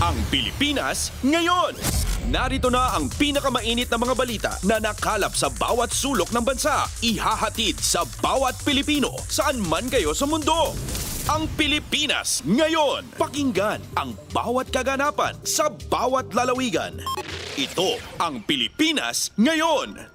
Ang Pilipinas ngayon. Narito na ang pinakamainit na mga balita na nakalap sa bawat sulok ng bansa. Ihahatid sa bawat Pilipino saan man kayo sa mundo. Ang Pilipinas ngayon. Pakinggan ang bawat kaganapan sa bawat lalawigan. Ito ang Pilipinas ngayon.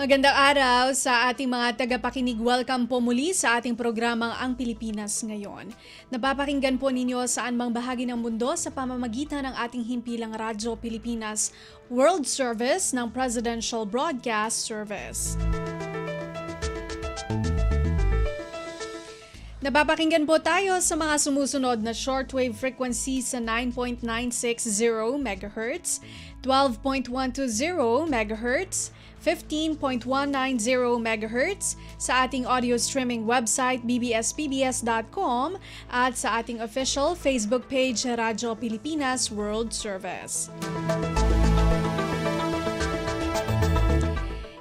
Magandang araw sa ating mga tagapakinig. Welcome po muli sa ating programang Ang Pilipinas Ngayon. Napapakinggan po ninyo saan mang bahagi ng mundo sa pamamagitan ng ating himpilang Radyo Pilipinas World Service ng Presidential Broadcast Service. Napapakinggan po tayo sa mga sumusunod na shortwave frequency sa 9.960 MHz, 12.120 MHz, 15.190 MHz sa ating audio streaming website bbspbs.com at sa ating official Facebook page Radyo Pilipinas World Service.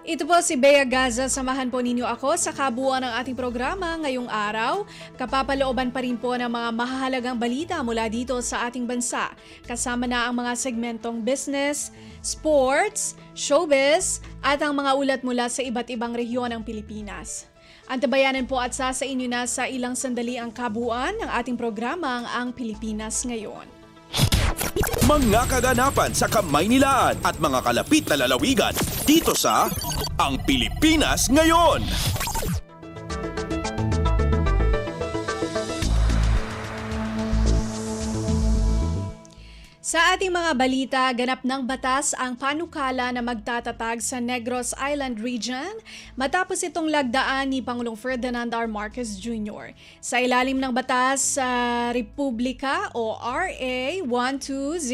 Ito po si Bea Gaza. Samahan po ninyo ako sa kabuuan ng ating programa ngayong araw. Kapapalooban pa rin po ng mga mahahalagang balita mula dito sa ating bansa. Kasama na ang mga segmentong business, sports, showbiz, at ang mga ulat mula sa iba't ibang rehiyon ng Pilipinas. Antabayanan po at sa inyo na sa ilang sandali ang kabuuan ng ating programang Ang Pilipinas Ngayon. Mga kaganapan sa Kamaynilaan at mga kalapit na lalawigan dito sa Ang Pilipinas Ngayon. Sa ating mga balita, ganap ng batas ang panukala na magtatatag sa Negros Island Region matapos itong lagdaan ni Pangulong Ferdinand R. Marcos Jr. Sa ilalim ng batas sa Republika o RA 12000,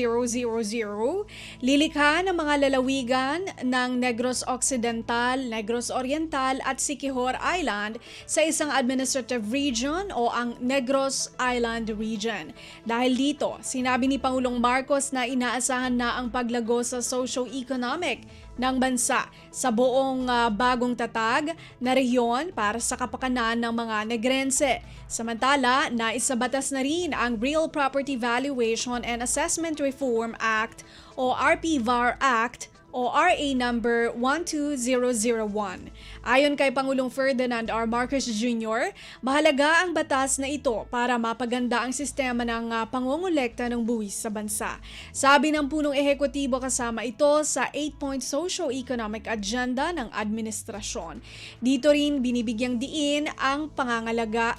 lilikha ng mga lalawigan ng Negros Occidental, Negros Oriental at Siquijor Island sa isang administrative region o ang Negros Island Region. Dahil dito, sinabi ni Pangulong Marcos na inaasahan na ang paglago sa socio-economic ng bansa sa buong bagong tatag na rehiyon para sa kapakanan ng mga Negrense. Samantala, naisabatas na rin ang Real Property Valuation and Assessment Reform Act o RPVAR Act o RA number 12001. Ayon kay Pangulong Ferdinand R. Marcos Jr., mahalaga ang batas na ito para mapaganda ang sistema ng pangongolekta ng buwis sa bansa. Sabi ng punong ehekutibo kasama ito sa 8-point socio-economic agenda ng administrasyon. Dito rin binibigyang diin ang pangangalaga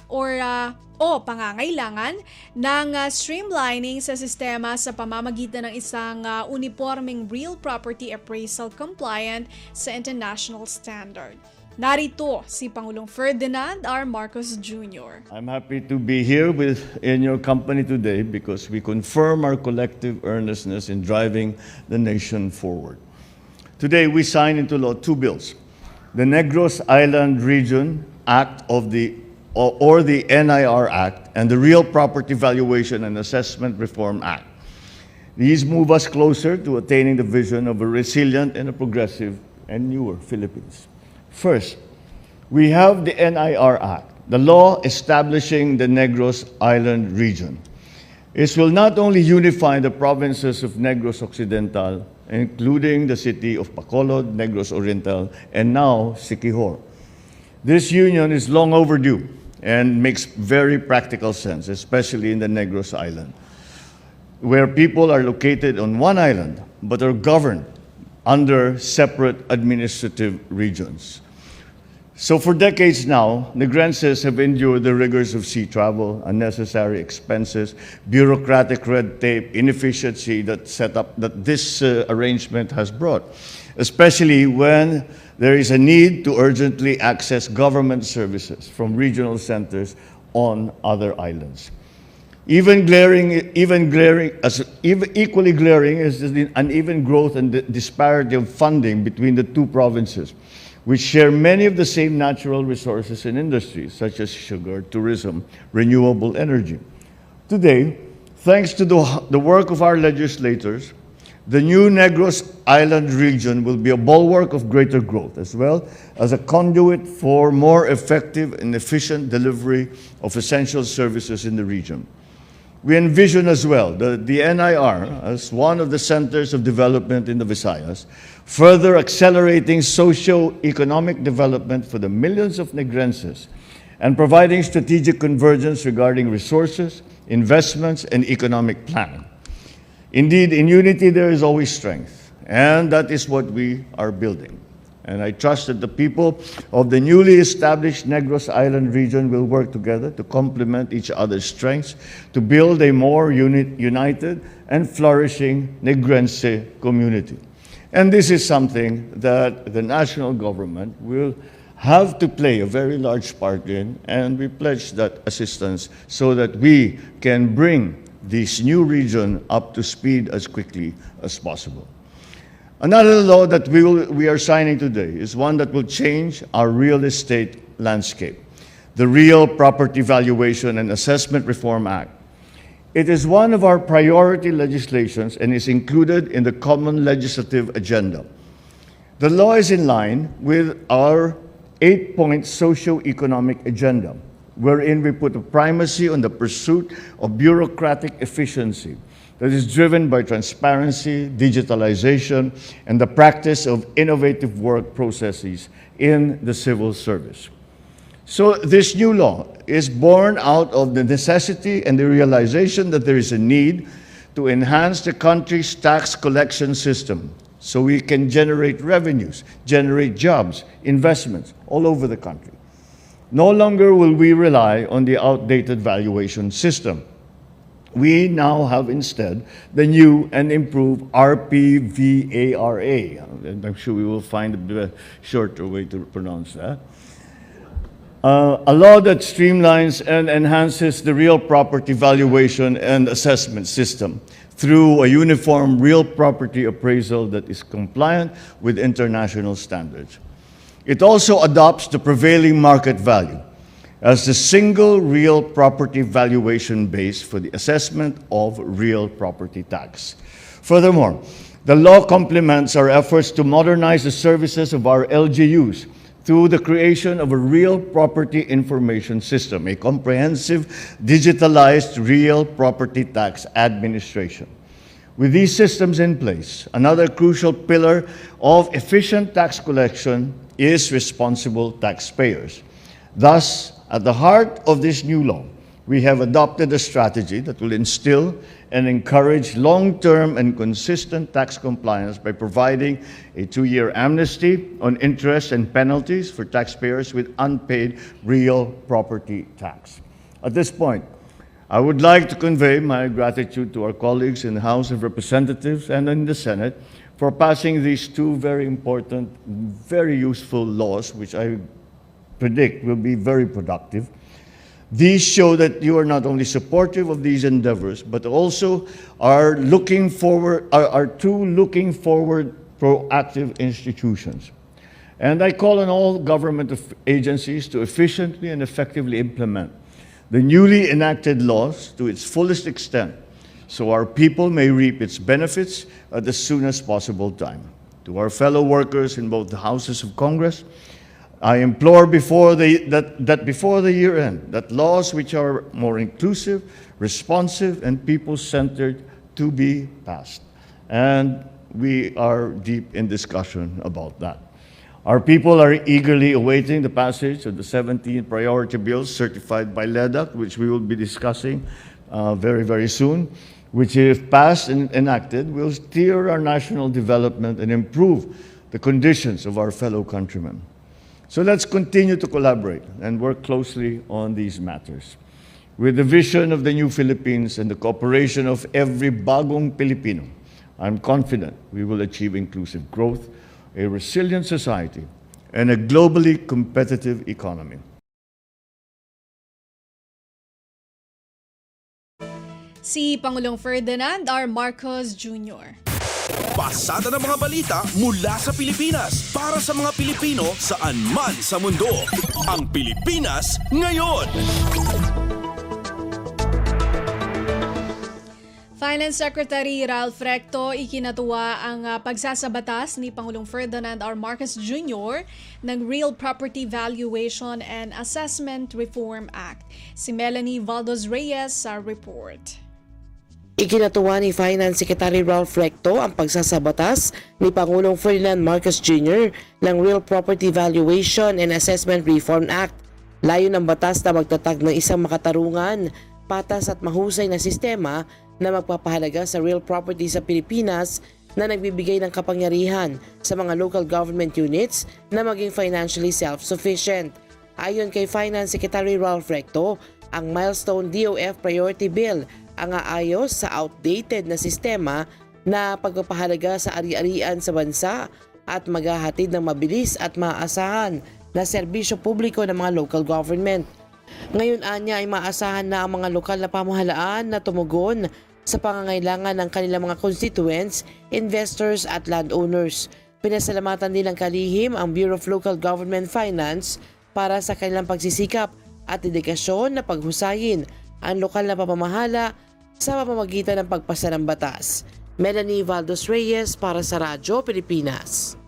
o pangangailangan ng streamlining sa sistema sa pamamagitan ng isang uniforming real property appraisal compliant sa international standard. Narito si Pangulong Ferdinand R. Marcos Jr. I'm happy to be here in your company today because we confirm our collective earnestness in driving the nation forward. Today we sign into law two bills, the Negros Island Region Act of the NIR Act and the Real Property Valuation and Assessment Reform Act. These move us closer to attaining the vision of a resilient and a progressive and newer Philippines. First, we have the NIR Act, the law establishing the Negros Island Region. This will not only unify the provinces of Negros Occidental, including the city of Bacolod, Negros Oriental, and now Siquijor. This union is long overdue and makes very practical sense, especially in the Negros Island, where people are located on one island but are governed under separate administrative regions. So for decades now, Negrenses have endured the rigors of sea travel, unnecessary expenses, bureaucratic red tape, inefficiency that this arrangement has brought, especially when there is a need to urgently access government services from regional centers on other islands. Equally glaring is the uneven growth and the disparity of funding between the two provinces, which share many of the same natural resources and industries, such as sugar, tourism, renewable energy. Today, thanks to the work of our legislators, The new Negros Island region will be a bulwark of greater growth, as well as a conduit for more effective and efficient delivery of essential services in the region. We envision as well the NIR as one of the centers of development in the Visayas, further accelerating socio-economic development for the millions of Negrenses and providing strategic convergence regarding resources, investments, and economic planning. Indeed, in unity there is always strength, and that is what we are building. And I trust that the people of the newly established Negros Island region will work together to complement each other's strengths to build a more united and flourishing Negrense community. And this is something that the national government will have to play a very large part in, and we pledge that assistance so that we can bring this new region up to speed as quickly as possible. Another law that we are signing today is one that will change our real estate landscape, the Real Property Valuation and Assessment Reform Act. It is one of our priority legislations and is included in the common legislative agenda. The law is in line with our 8-point socio-economic agenda, wherein we put a primacy on the pursuit of bureaucratic efficiency that is driven by transparency, digitalization, and the practice of innovative work processes in the civil service. So this new law is born out of the necessity and the realization that there is a need to enhance the country's tax collection system so we can generate revenues, generate jobs, investments all over the country. No longer will we rely on the outdated valuation system. We now have instead the new and improved RPVARA. And I'm sure we will find a shorter way to pronounce that. A law that streamlines and enhances the real property valuation and assessment system through a uniform real property appraisal that is compliant with international standards. It also adopts the prevailing market value as the single real property valuation base for the assessment of real property tax. Furthermore, the law complements our efforts to modernize the services of our LGUs through the creation of a real property information system, a comprehensive digitalized real property tax administration. With these systems in place, another crucial pillar of efficient tax collection is responsible taxpayers. Thus, at the heart of this new law, we have adopted a strategy that will instill and encourage long-term and consistent tax compliance by providing a 2-year amnesty on interest and penalties for taxpayers with unpaid real property tax. At this point, I would like to convey my gratitude to our colleagues in the House of Representatives and in the Senate for passing these two very important, very useful laws, which I predict will be very productive. These show that you are not only supportive of these endeavors, but also are two looking forward proactive institutions. And I call on all government agencies to efficiently and effectively implement the newly enacted laws to its fullest extent, so our people may reap its benefits at the soonest possible time. To our fellow workers in both the houses of Congress, I implore before the year end, that laws which are more inclusive, responsive, and people-centered to be passed. And we are deep in discussion about that. Our people are eagerly awaiting the passage of the 17 priority bills certified by LEDAC, which we will be discussing very, very soon, which, if passed and enacted, will steer our national development and improve the conditions of our fellow countrymen. So let's continue to collaborate and work closely on these matters. With the vision of the new Philippines and the cooperation of every bagong Pilipino, I'm confident we will achieve inclusive growth, a resilient society, and a globally competitive economy. Si Pangulong Ferdinand R. Marcos Jr. Pasada ng mga balita mula sa Pilipinas para sa mga Pilipino saan man sa mundo. Ang Pilipinas ngayon. Finance Secretary Ralph Recto ikinatuwa ang pagsasabatas ni Pangulong Ferdinand R. Marcos Jr. ng Real Property Valuation and Assessment Reform Act. Si Melanie Valdos Reyes sa report. Ikinatuwa ni Finance Secretary Ralph Recto ang pagsasabatas ni Pangulong Ferdinand Marcos Jr. ng Real Property Valuation and Assessment Reform Act. Layo ng batas na magtatag ng isang makatarungan, patas at mahusay na sistema na magpapahalaga sa real property sa Pilipinas na nagbibigay ng kapangyarihan sa mga local government units na maging financially self-sufficient. Ayon kay Finance Secretary Ralph Recto, ang Milestone DOF Priority Bill ang aayos sa outdated na sistema na pagpapahalaga sa ari-arian sa bansa at maghahatid ng mabilis at maaasahan na serbisyo publiko ng mga local government. Ngayon anya ay maasahan na ang mga lokal na pamahalaan na tumugon sa pangangailangan ng kanilang mga constituents, investors at landowners. Pinasalamatan din ng kalihim ang Bureau of Local Government Finance para sa kanilang pagsisikap at dedikasyon na paghusayin ang lokal na pamamahala sa pamamagitan ng pagpasa ng batas. Melanie Valdos Reyes para sa Radyo Pilipinas.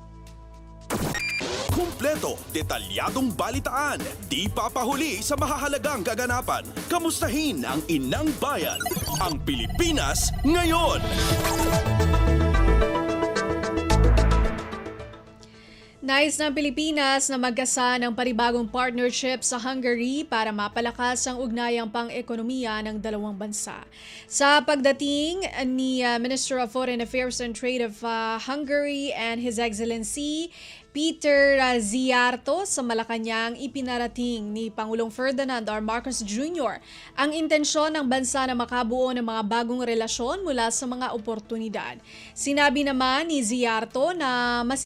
Kumpleto, detalyadong balitaan, di papahuli sa mahahalagang kaganapan. Kamustahin ang inang bayan, ang Pilipinas ngayon. Nais ng Pilipinas na magkasa ng panibagong partnership sa Hungary para mapalakas ang ugnayang pang-ekonomiya ng dalawang bansa. Sa pagdating ni Minister of Foreign Affairs and Trade of Hungary and His Excellency Peter Szijjártó sa Malacanang, ipinarating ni Pangulong Ferdinand R. Marcos Jr. ang intensyon ng bansa na makabuo ng mga bagong relasyon mula sa mga oportunidad. Sinabi naman ni Szijjártó na mas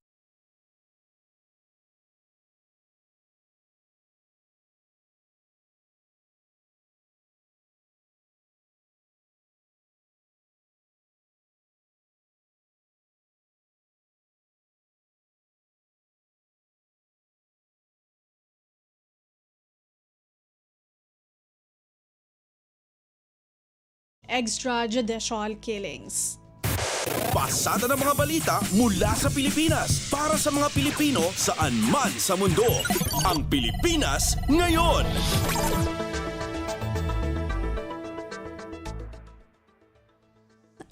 extrajudicial killings. Pasada ng mga balita mula sa Pilipinas para sa mga Pilipino saan man sa mundo. Ang Pilipinas ngayon.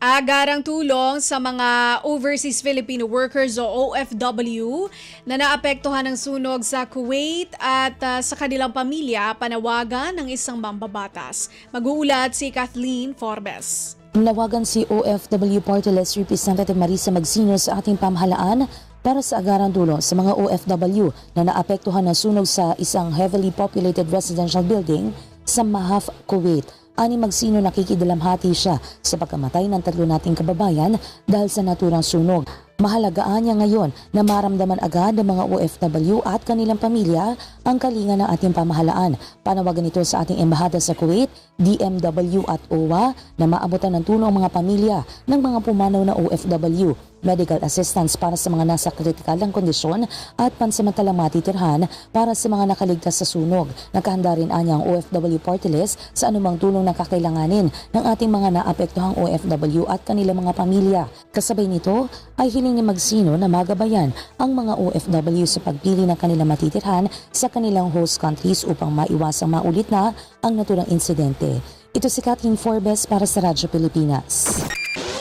Agarang tulong sa mga overseas Filipino workers o OFW na naapektuhan ng sunog sa Kuwait at sa kanilang pamilya, panawagan ng isang mambabatas. Mag-uulat si Kathleen Forbes. Nawagan si OFW Party List Representative Marisa Magsino sa ating pamahalaan para sa agarang tulong sa mga OFW na naapektuhan ng sunog sa isang heavily populated residential building sa Mahaf, Kuwait. Ani Magsino, nakikidalamhati siya sa pagkamatay ng 3 nating kababayan dahil sa naturang sunog. Mahalagaan niya ngayon na maramdaman agad ng mga OFW at kanilang pamilya ang kalinga ng ating pamahalaan. Panawagan ito sa ating embahada sa Kuwait, DMW at OWA na maabutan ng tulong ang mga pamilya ng mga pumanaw na OFW, medical assistance para sa mga nasa kritikalang kondisyon at pansamantalang matitirhan para sa mga nakaligtas sa sunog. Nakahanda rin anya ang OFW Party List sa anumang tulong na kakailanganin ng ating mga naapektuhang OFW at kanilang mga pamilya. Kasabay nito ay hiling ni Magsino na magabayan ang mga OFW sa pagpili ng kanilang matitirhan sa kanilang host countries upang maiwasang maulit na ang naturang insidente. Ito si Kathleen Forbes para sa Radyo Pilipinas.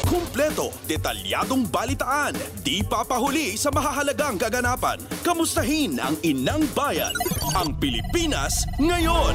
Kumpleto, detalyadong balitaan, di papahuli sa mahahalagang kaganapan. Kamustahin ang inang bayan, ang Pilipinas ngayon.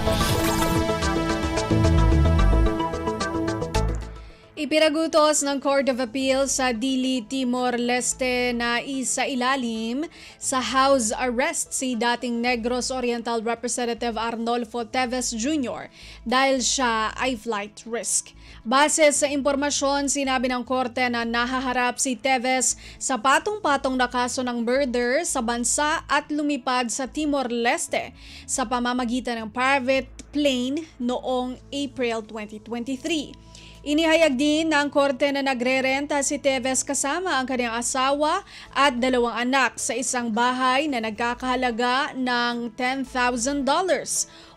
Ipinagutos ng Court of Appeal sa Dili, Timor-Leste na isa ilalim sa house arrest si dating Negros Oriental Representative Arnolfo Teves Jr. dahil siya ay flight risk. Base sa impormasyon, sinabi ng korte na nahaharap si Teves sa patong-patong na kaso ng murder sa bansa at lumipad sa Timor-Leste sa pamamagitan ng private plane noong April 2023. Inihayag din ng korte na nagrerenta si Teves kasama ang kanyang asawa at 2 anak sa isang bahay na nagkakahalaga ng $10,000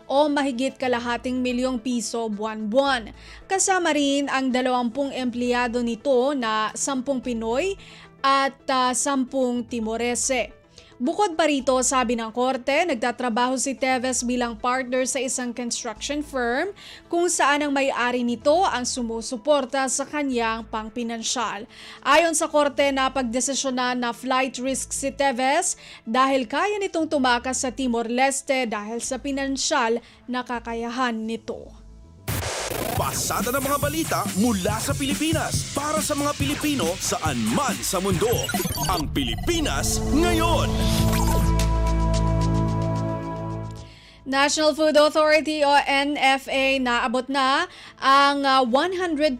o mahigit kalahating milyong piso buwan-buwan. Kasama rin ang 20 empleyado nito na 10 Pinoy at 10 Timorese. Bukod pa rito, sabi ng korte, nagtatrabaho si Teves bilang partner sa isang construction firm kung saan ang may-ari nito ang sumusuporta sa kanyang pangpinansyal. Ayon sa korte, napagdesisyonan na flight risk si Teves dahil kaya nitong tumakas sa Timor-Leste dahil sa pinansyal na kakayahan nito. Pasada ng mga balita mula sa Pilipinas para sa mga Pilipino saan man sa mundo. Ang Pilipinas ngayon. National Food Authority o NFA naabot na ang 100%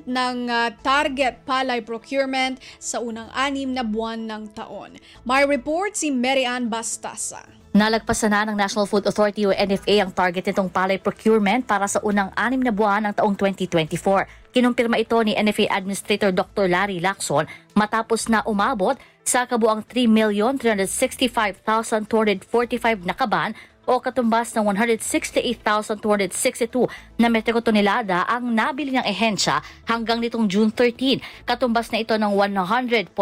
ng target palay procurement sa unang 6 na buwan ng taon. May report si Mary Ann Bastasa. Nalagpasan na ng National Food Authority o NFA ang target nitong palay procurement para sa unang 6 na buwan ng taong 2024. Kinumpirma ito ni NFA Administrator Dr. Larry Lacson matapos na umabot sa kabuang 3,365,245 na kaban o katumbas ng 168,262 na metriko tonelada ang nabili ng ehensya hanggang nitong June 13. Katumbas na ito ng 100.06%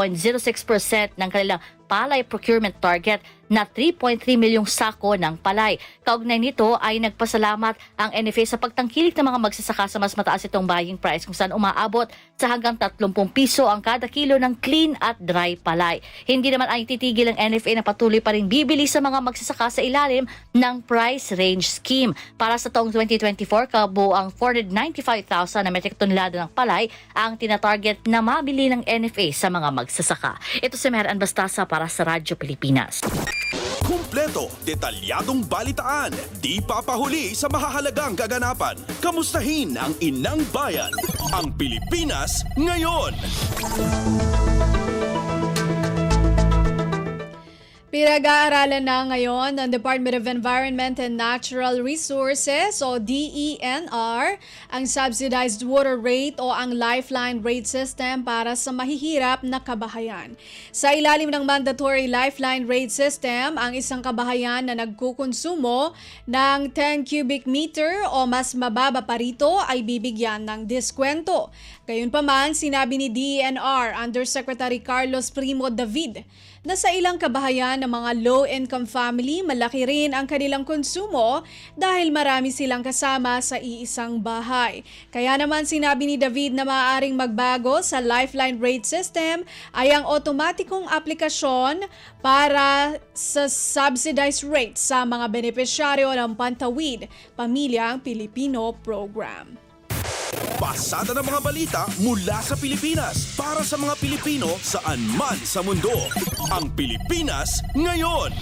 ng kanilang palay procurement target na 3.3 milyong sako ng palay. Kaugnay nito ay nagpasalamat ang NFA sa pagtangkilik ng mga magsasaka sa mas mataas itong buying price kung saan umaabot sa hanggang 30 piso ang kada kilo ng clean at dry palay. Hindi naman ay titigil ang NFA na patuloy pa rin bibili sa mga magsasaka sa ilalim ng price range scheme. Para sa taong 2024, kabuang 495,000 na metric tonelada ng palay ang tinatarget na mabili ng NFA sa mga magsasaka. Ito si Mary Ann Bastasa para sa Radyo Pilipinas. Kumpleto, detalyadong balitaan, di papahuli sa mahahalagang kaganapan. Kamustahin ang inang bayan, ang Pilipinas ngayon. Pinag-aaralan na ngayon ng Department of Environment and Natural Resources o DENR ang subsidized water rate o ang lifeline rate system para sa mahihirap na kabahayan. Sa ilalim ng mandatory lifeline rate system, ang isang kabahayan na nagkukonsumo ng 10 cubic meter o mas mababa pa rito ay bibigyan ng diskwento. Gayunpaman, sinabi ni DENR Undersecretary Carlos Primo David na sa ilang kabahayan ng mga low-income family, malaki rin ang kanilang konsumo dahil marami silang kasama sa iisang bahay. Kaya naman sinabi ni David na maaaring magbago sa lifeline rate system ay ang otomatikong aplikasyon para sa subsidized rate sa mga benepisyaryo ng Pantawid Pamilyang Pilipino Program. Pasada ng mga balita mula sa Pilipinas para sa mga Pilipino saan man sa mundo. Ang Pilipinas ngayon.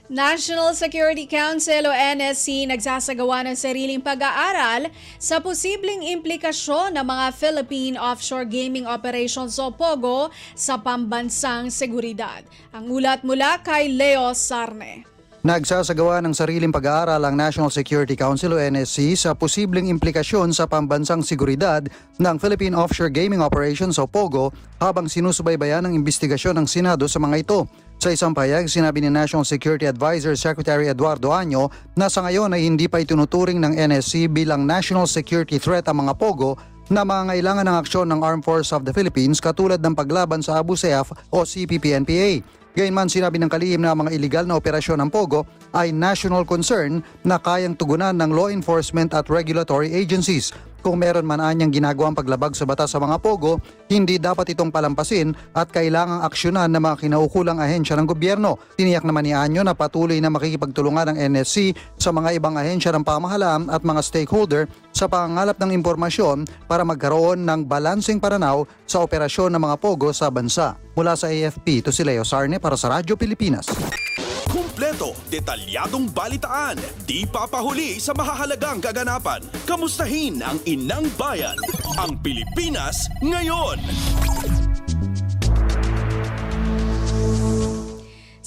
National Security Council o NSC nagsasagawa ng sariling pag-aaral sa posibleng implikasyon ng mga Philippine Offshore Gaming Operations o POGO sa pambansang seguridad. Ang ulat mula kay Leo Sarne. Nagsasagawa ng sariling pag-aaral ang National Security Council o NSC sa posibleng implikasyon sa pambansang seguridad ng Philippine Offshore Gaming Operations o POGO habang sinusubaybayan ang investigasyon ng Senado sa mga ito. Sa isang pahayag, sinabi ni National Security Advisor Secretary Eduardo Año na sa ngayon ay hindi pa itunuturing ng NSC bilang national security threat ang mga POGO na mangangailangan ng aksyon ng Armed Forces of the Philippines katulad ng paglaban sa Abu Sayyaf o CPP-NPA. Gayunman sinabi ng kalihim na mga iligal na operasyon ng POGO ay national concern na kayang tugunan ng law enforcement at regulatory agencies. Kung meron man anyang ginagawang paglabag sa batas sa mga POGO, hindi dapat itong palampasin at kailangang aksyonan ng mga kinaukulang ahensya ng gobyerno. Tiniyak naman ni Anyo na patuloy na makikipagtulungan ng NSC sa mga ibang ahensya ng pamahalaan at mga stakeholder sa pangangalap ng impormasyon para magkaroon ng balanseng pananaw sa operasyon ng mga POGO sa bansa. Mula sa AFP, ito si Leo Sarne para sa Radyo Pilipinas. Kumpleto, detalyadong balitaan, di papahuli sa mahahalagang kaganapan. Kamustahin ang inang bayan, ang Pilipinas ngayon.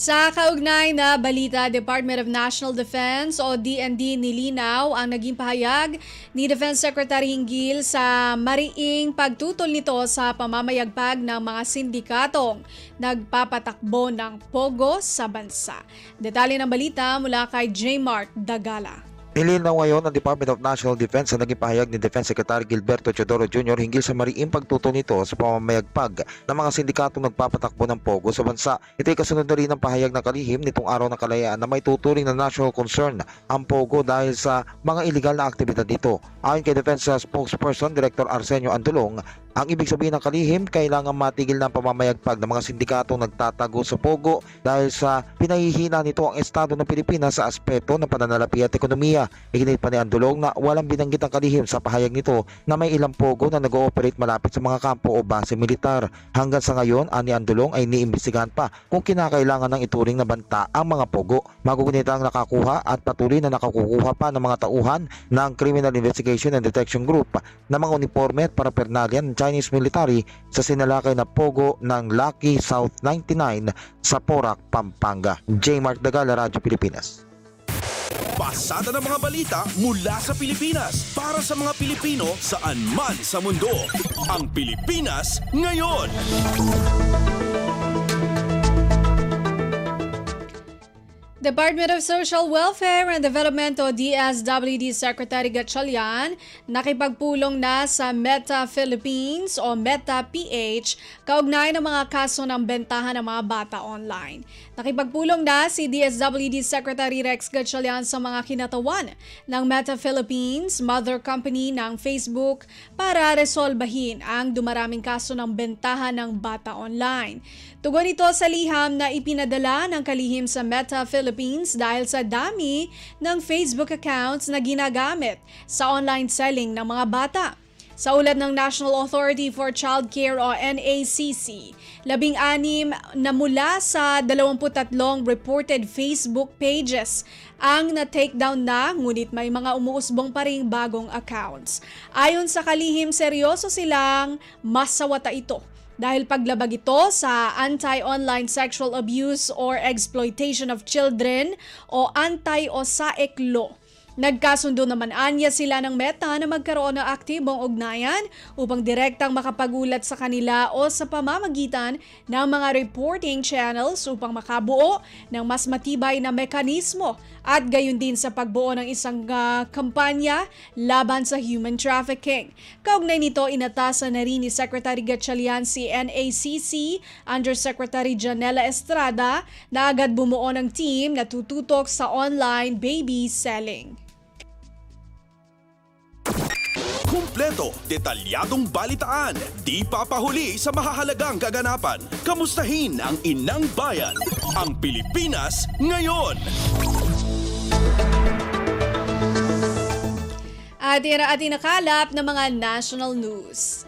Sa kaugnay na balita, Department of National Defense o DND nilinaw ang naging pahayag ni Defense Secretary hinggil sa mariing pagtutol nito sa pamamayagpag ng mga sindikatong nagpapatakbo ng pogo sa bansa. Detalye ng balita mula kay J. Mart Dagala. Nilinaw ngayon ng Department of National Defense sa naging pahayag ni Defense Secretary Gilberto Teodoro Jr. hinggil sa mariing pagtuto nito sa pamamayagpag ng mga sindikatong nagpapatakbo ng pogo sa bansa. Ito'y kasunod na rin ng pahayag ng kalihim nitong araw ng kalayaan na may tuturing na national concern ang pogo dahil sa mga iligal na aktibidad nito. Ayon kay Defense Spokesperson Director Arsenio Andulong, ang ibig sabihin ng kalihim, kailangan matigil ng pamamayagpag ng mga sindikatong nagtatago sa pogo dahil sa pinahihina nito ang estado ng Pilipinas sa aspeto ng pananalapi at ekonomiya. Iginit pa ni Andulong na walang binanggit ang kalihim sa pahayag nito na may ilang pogo na nag-ooperate malapit sa mga kampo o base militar. Hanggang sa ngayon, ani Andulong ay niimbestigahan pa kung kinakailangan ng ituring na banta ang mga pogo. Magugunit ang nakakuha at patuloy na nakakukuha pa ng mga tauhan ng Criminal Investigation and Detection Group na mga uniforme at paraphernalia ng Chinese military sa sinalakay na pogo ng Lucky South 99 sa Porac, Pampanga. J. Mark Dagala, Radyo Pilipinas. Pasada ng mga balita mula sa Pilipinas para sa mga Pilipino saan man sa mundo. Ang Pilipinas ngayon. Department of Social Welfare and Development o DSWD Secretary Gatchalian nakipagpulong na sa Meta Philippines o Meta PH kaugnay ng mga kaso ng bentahan ng mga bata online. Nakipagpulong na si DSWD Secretary Rex Gatchalian sa mga kinatawan ng Meta Philippines, mother company ng Facebook, para resolbahin ang dumaraming kaso ng bentahan ng bata online. Tugon ito sa liham na ipinadala ng kalihim sa Meta Philippines dahil sa dami ng Facebook accounts na ginagamit sa online selling ng mga bata. Sa ulat ng National Authority for Child Care o NACC, 16 na mula sa 23 reported Facebook pages ang na-takedown na, ngunit may mga umuusbong pa ring bagong accounts. Ayon sa kalihim, seryoso silang masawata ito dahil paglabag ito sa Anti-Online Sexual Abuse or Exploitation of Children o Anti-OSAEC Law. Nagkasundo naman anya sila ng Meta na magkaroon ng aktibong ugnayan upang direktang makapagulat sa kanila o sa pamamagitan ng mga reporting channels upang makabuo ng mas matibay na mekanismo at gayon din sa pagbuo ng isang kampanya laban sa human trafficking. Kaugnay nito, inatasan na rin ni Secretary Gatchalian si NACC Undersecretary Janela Estrada na agad bumuo ng team na tututok sa online baby selling. Kumpleto, detalyadong balitaan, di papahuli sa mahahalagang kaganapan. Kamustahin ang inang bayan, ang Pilipinas ngayon. At yan ang ating nakalap ng mga national news.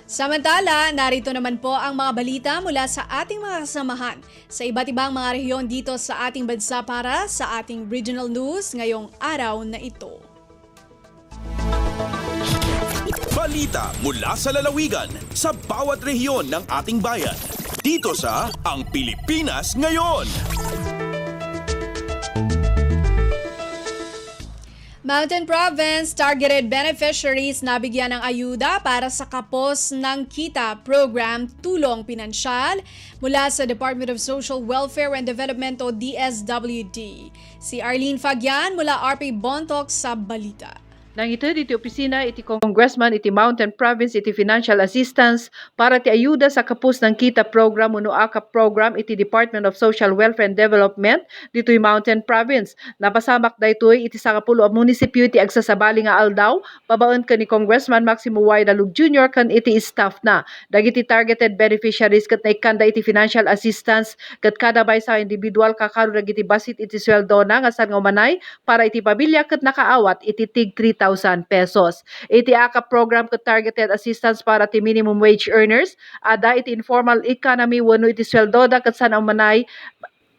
Samantala, narito naman po ang mga balita mula sa ating mga kasamahan sa iba't ibang mga rehiyon dito sa ating bansa para sa ating regional news ngayong araw na ito. Balita mula sa lalawigan sa bawat rehiyon ng ating bayan. Dito sa Ang Pilipinas Ngayon. Mountain Province targeted beneficiaries nabigyan ng ayuda para sa kapos ng kita program tulong pinansyal mula sa Department of Social Welfare and Development o DSWD. Si Arlene Fagian mula RP Bontoc sa balita. Nang ito iti opisina iti Congressman iti Mountain Province iti financial assistance para ti ayuda sa kapos ng kita program uno AKAP program iti Department of Social Welfare and Development dito'y Mountain Province. Napasamak daytoy iti 10 a munisipyo iti agsasabali nga aldaw babaen ken ni Congressman Maximo Y. Dalug Jr. ken iti staff na. Dagiti targeted beneficiaries ket naikanda iti financial assistance ket kada bay sa individual kakaro dagiti basit iti sweldo na nga san nga umanay para iti pamilya ket nakaawat iti tig 3,000 pesos. Iti AKAP program ket targeted assistance para ti minimum wage earners, ada iti informal economy wenno iti sweldoda ket san umanay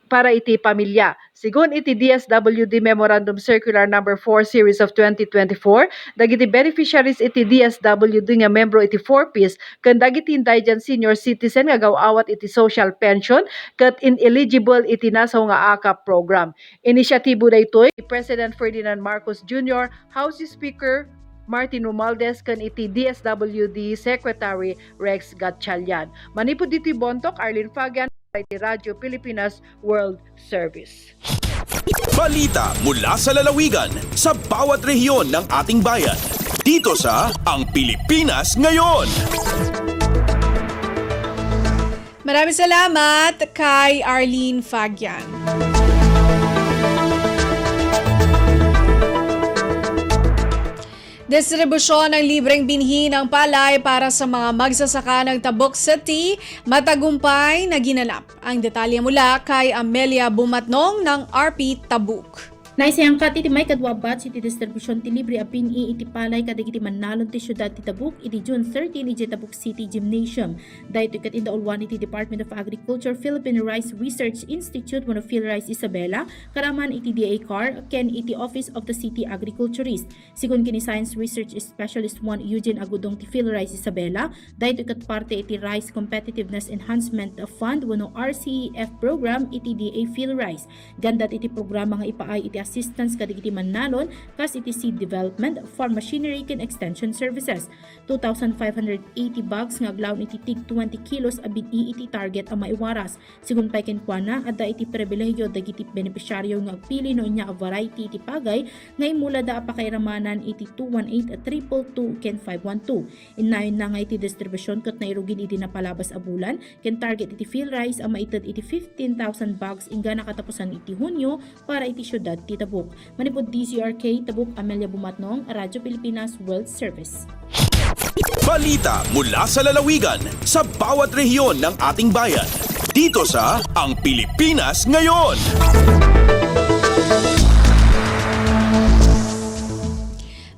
para iti pamilya. Sigun iti DSWD Memorandum Circular number 4 Series of 2024, dagiti beneficiaries iti DSWD nga membro iti 4Ps ken dagiti indigent senior citizen nga gawawat iti social pension ket ineligible iti nasaw nga AKAP program. Inisyatibo daytoy ni President Ferdinand Marcos Jr., House Speaker Martin Romualdez ken iti DSWD Secretary Rex Gatchalian. Manipod diti bontok Arlene Fagan iti Radyo Pilipinas World Service. Balita mula sa lalawigan sa bawat rehiyon ng ating bayan. Dito sa Ang Pilipinas Ngayon. Maraming salamat kay Arlene Fagian. Distribusyon ng libreng binhi ng palay para sa mga magsasaka ng Tabuk City, matagumpay na ginanap. Ang detalye mula kay Amelia Bumatnong ng RP Tabuk. Naisayangkat iti may kadwabat iti distribusyon ti libre apin iti palay kadagiti mannalon ti syudad ti Tabuk iti June 13 iti Tabuk City Gymnasium. Dahito ket indaulwan iti Department of Agriculture Philippine Rice Research Institute wenno PhilRice Isabela karaman iti DA-CAR ken iti Office of the City Agriculturist. Sigun kini Science Research Specialist 1 Eugene Agudong ti PhilRice Isabela, dahito ket parte iti Rice Competitiveness Enhancement Fund wenno RCEF program iti DA PhilRice. Gandat iti programa nga ipaay iti assistance kadagiti mannalon kas iti seed development, farm machinery ken extension services. 2,580 bags nga aglawn iti tig 20 kilos abid iti target a maiwaras. Sigun pay ken kuana adda iti pribilehiyo dagiti benepisyaryo nga agpili no inya a variety iti pagay nga imula da apakairamanan iti 218-222 ken 512. Inayon na nga iti distribusyon ket nairugin iti napalabas a bulan ken target iti PhilRice a maited iti 15,000 bags ingga nakatapusan iti Hunyo para iti syudad ti Tabuk. Manipod DCRK Tabuk, Amelia Bumatnong, Radyo Pilipinas World Service. Balita mula sa lalawigan sa bawat rehiyon ng ating bayan. Dito sa Ang Pilipinas Ngayon.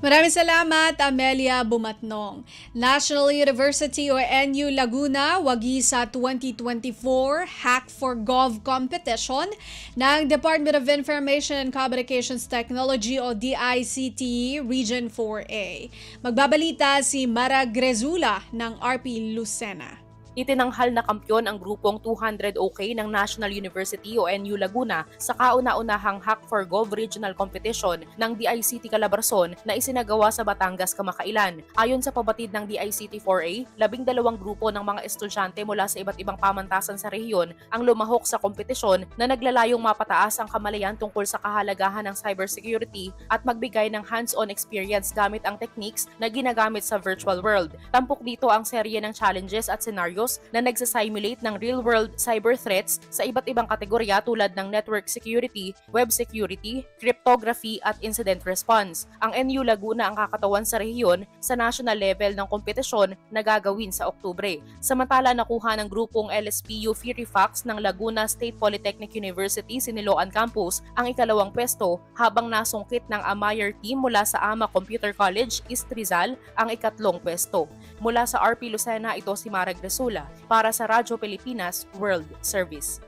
Maraming salamat, Amelia Bumatnong. National University o NU Laguna wagi sa 2024 Hack for Gov competition ng Department of Information and Communications Technology o DICT Region 4A. Magbabalita si Mara Grezula ng RP Lucena. Itinanghal na kampyon ang grupong 200 OK ng National University o NU Laguna sa kauna-unahang Hack for Gov Regional Competition ng DICT Calabarzon na isinagawa sa Batangas kamakailan. Ayon sa pabatid ng DICT 4A, 12 grupo ng mga estudyante mula sa iba't ibang pamantasan sa rehiyon ang lumahok sa kompetisyon na naglalayong mapataas ang kamalayan tungkol sa kahalagahan ng cybersecurity at magbigay ng hands-on experience gamit ang techniques na ginagamit sa virtual world. Tampok dito ang serye ng challenges at scenarios na nagsasimulate ng real-world cyber threats sa iba't ibang kategorya tulad ng network security, web security, cryptography at incident response. Ang NU Laguna ang kakatawan sa rehiyon sa national level ng kompetisyon na gagawin sa Oktubre. Samantala nakuha ng grupong LSPU Firifax ng Laguna State Polytechnic University Siniloan Campus ang ikalawang pwesto habang nasungkit ng Amayer team mula sa AMA Computer College East Rizal ang ikatlong pwesto. Mula sa RP Lucena, ito si Mara Grezula para sa Radyo Pilipinas World Service.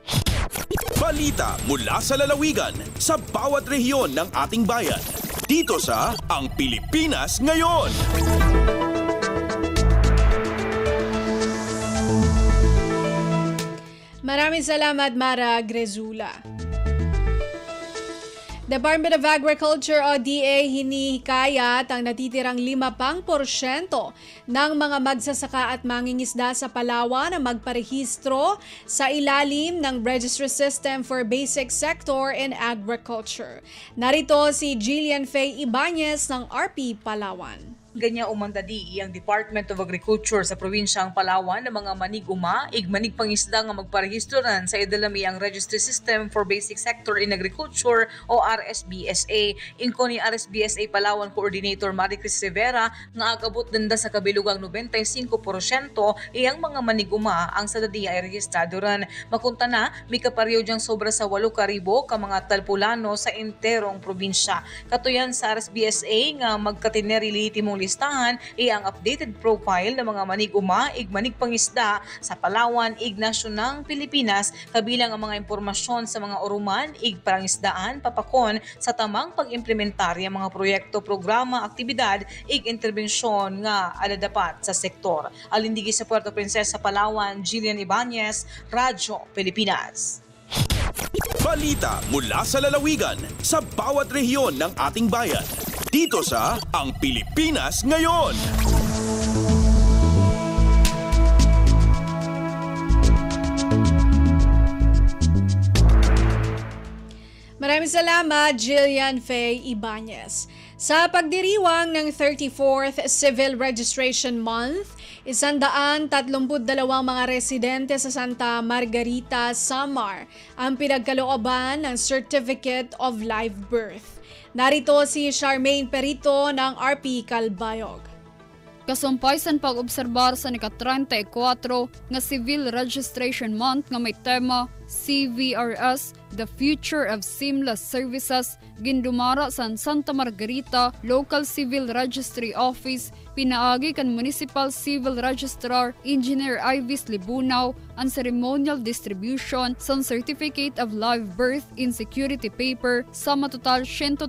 Balita mula sa lalawigan sa bawat rehiyon ng ating bayan. Dito sa Ang Pilipinas Ngayon. Maraming salamat, Mara Grezula. Department of Agriculture o DA hinihikayat ang natitirang 5% ng mga magsasaka at mangingisda sa Palawan na magparehistro sa ilalim ng Registry System for Basic Sector in Agriculture. Narito si Jillian Faye Ibanez ng RP Palawan. Ganya umandadi iyang Department of Agriculture sa probinsyang Palawan na mga maniguma, manig pangisda nga magparehistoran sa idalami ang Registry System for Basic Sector in Agriculture o RSBSA. Ingko ni RSBSA Palawan Coordinator Maricris Rivera nga agabot danda sa kabilugang 95% iyang mga maniguma ang sa dadiya ay rehistradoran. Makunta na, may kaparyo diyang sobra sa 8,000 ka mga talpulano sa enterong probinsya. Katuyan sa RSBSA nga magkatineri lihitimong listahan ang updated profile ng mga manig-uma ig manig-pangisda sa Palawan ig nasyon ng Pilipinas kabilang ang mga impormasyon sa mga oruman ig parangisdaan papakon sa tamang pag-implementarya mga proyekto, programa, aktibidad ig interbensyon nga adadapat sa sektor. Alindigi sa Puerto Princesa, Palawan, Jillian Ibanez, Radyo Pilipinas. Balita mula sa lalawigan sa bawat rehiyon ng ating bayan. Dito sa Ang Pilipinas Ngayon. Maraming salamat, Jillian Faye Ibanez. Sa pagdiriwang ng 34th Civil Registration Month, 132 mga residente sa Santa Margarita, Samar ang pinagkalooban ng Certificate of Live Birth. Narito si Charmaine Perito ng RP Calbayog. Kasumpay sa pag-obserbar sa ika-34 nga Civil Registration Month nga may tema CVRS, The Future of Seamless Services, gindumara sa Santa Margarita Local Civil Registry Office, pinaagi kan Municipal Civil Registrar Engineer Ivis Libunaw ang ceremonial distribution sa Certificate of Live Birth in Security Paper sa matotal 132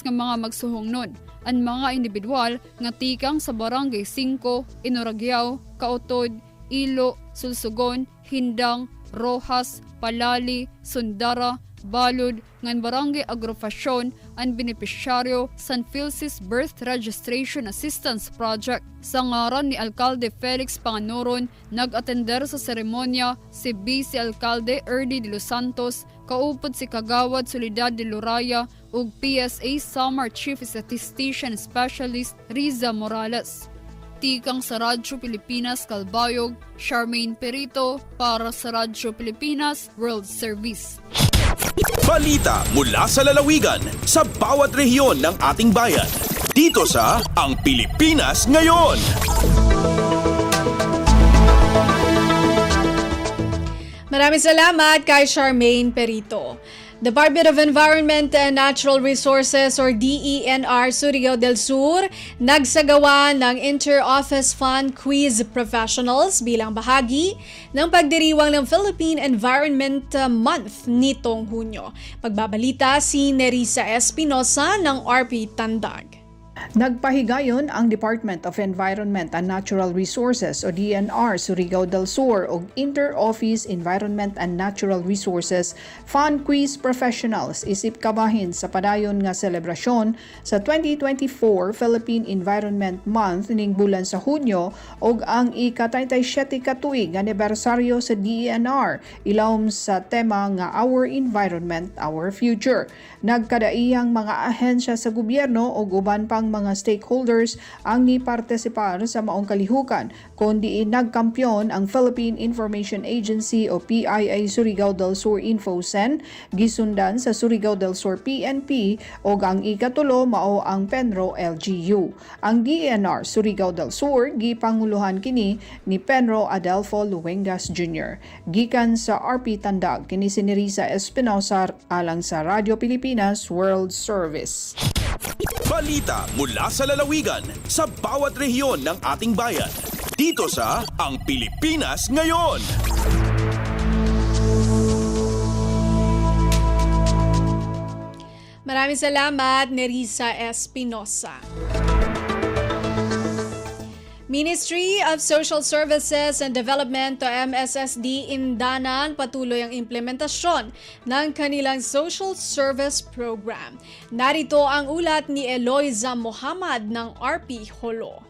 nga mga magsuhongnon. Ang mga individual nga tikang sa Barangay 5, Inoragyao, Kautod, Ilo, Sulsugon, Hindang, Rojas, Palali, Sundara, Balud, ngan Barangay Agrofasyon ang benepisyaryo San Philsis Birth Registration Assistance Project. Sa ngaran ni Alcalde Felix Panganoron, nag-atender sa seremonya si Vice Alcalde Erdi de Los Santos, kaupod si Kagawad Soledad de Loraya ug PSA Samar Chief Statistician Specialist Riza Morales. Tikang sa Radyo Pilipinas Calbayog, Charmaine Perito para sa Radyo Pilipinas World Service. Balita mula sa lalawigan sa bawat rehiyon ng ating bayan. Dito sa Ang Pilipinas Ngayon. Maraming salamat kay Charmaine Perito. Department of Environment and Natural Resources or DENR Surigao del Sur nagsagawa ng Inter-Office Fund Quiz Professionals bilang bahagi ng pagdiriwang ng Philippine Environment Month nitong Hunyo. Pagbabalita si Nerissa Espinosa ng RP Tandag. Nagpahigayon ang Department of Environment and Natural Resources o DENR Surigao del Sur o Inter-Office Environment and Natural Resources Fund Quiz Professionals isip kabahin sa padayon nga selebrasyon sa 2024 Philippine Environment Month ning bulan sa Hunyo og ang ika-37 katuig anibersaryo sa DENR ilawom sa tema nga Our Environment, Our Future. Nagkadaiyang mga ahensya sa gobyerno o uban pang mga stakeholders ang ni-partisipar sa maong kalihukan, kundi nagkampiyon ang Philippine Information Agency o PIA Surigao del Sur Infocen, gisundan sa Surigao del Sur PNP o ang ikatulo mao ang Penro LGU. Ang DENR Surigao del Sur gipanguluhan kini ni Penro Adelfo Luengas Jr. Gikan sa RP Tandag kini si Nerissa Espinosa alang sa Radyo Pilipinas World Service. Balita mula sa lalawigan sa bawat rehiyon ng ating bayan. Dito sa Ang Pilipinas Ngayon. Maraming salamat, Nerissa Espinosa. Ministry of Social Services and Development o MSSD Indanan patuloy ang implementasyon ng kanilang Social Service Program. Narito ang ulat ni Eloiza Mohamad ng RP Holo.